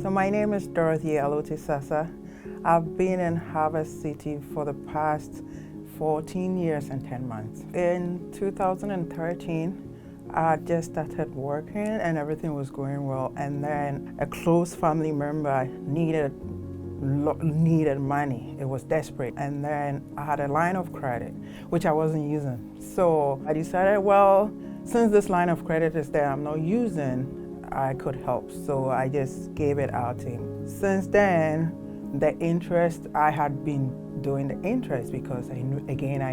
So my name is Dorothy Allotey-Sarsah. I've been in Harvest City for the past 14 years and 10 months. In 2013, I just started working and everything was going well. And then a close family member needed money. It was desperate. And then I had a line of credit, which I wasn't using. So I decided, well, since this line of credit is there, I'm not using, I could help. So I just gave it out to him. Since then, the interest, I had been doing the interest because I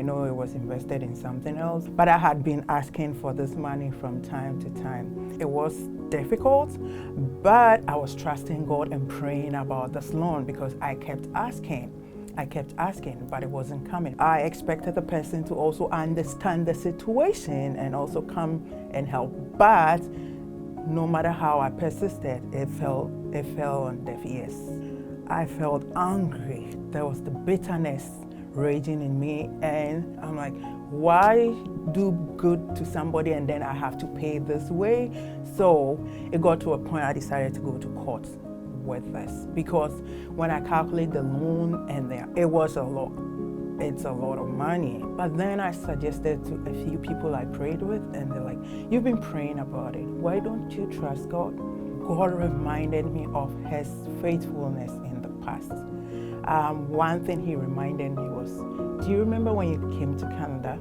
know it was invested in something else, but I had been asking for this money from time to time. It was difficult, but I was trusting God and praying about this loan because I kept asking, but it wasn't coming. I expected the person to also understand the situation and also come and help, but no matter how I persisted, it fell on deaf ears. I felt angry. There was the bitterness raging in me, and I'm like, why do good to somebody and then I have to pay this way? So it got to a point I decided to go to court with this because when I calculate the loan it was a lot. It's a lot of money. But then I suggested to a few people I prayed with, and they're like, you've been praying about it. Why don't you trust God? God reminded me of His faithfulness in the past. One thing He reminded me was, do you remember when you came to Canada?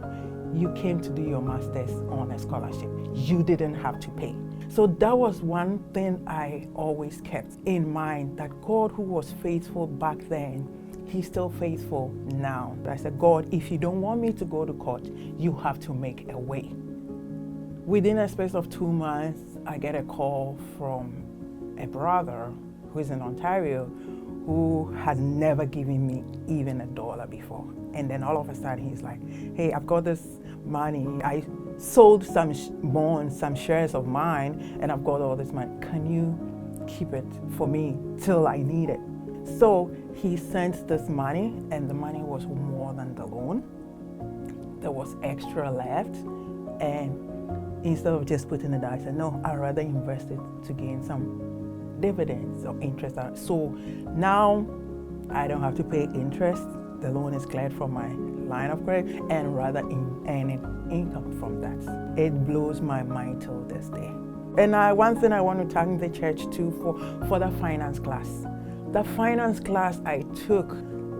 You came to do your master's on a scholarship. You didn't have to pay. So that was one thing I always kept in mind, that God, who was faithful back then, He's still faithful now. I said, God, if you don't want me to go to court, you have to make a way. Within a space of 2 months, I get a call from a brother who's in Ontario who had never given me even $1 before. And then all of a sudden he's like, hey, I've got this money. I sold some bonds, some shares of mine, and I've got all this money. Can you keep it for me till I need it? So he sent this money, and the money was more than the loan. There was extra left, and instead of just putting it down, I said, no, I'd rather invest it to gain some dividends or interest. So now I don't have to pay interest. The loan is cleared from my line of credit, and rather earning income from that. It blows my mind till this day. And one thing I want to thank the church too for the finance class. The finance class I took,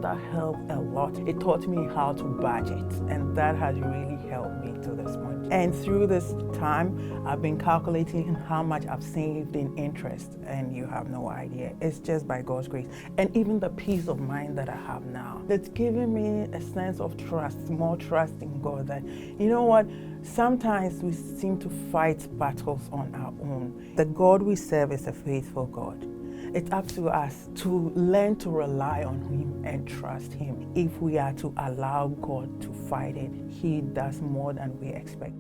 that helped a lot. It taught me how to budget, and that has really helped me to this point. And through this time, I've been calculating how much I've saved in interest, and you have no idea. It's just by God's grace. And even the peace of mind that I have now, it's given me a sense of trust, more trust in God, that, you know what, sometimes we seem to fight battles on our own. The God we serve is a faithful God. It's up to us to learn to rely on Him and trust Him. If we are to allow God to fight it, He does more than we expect.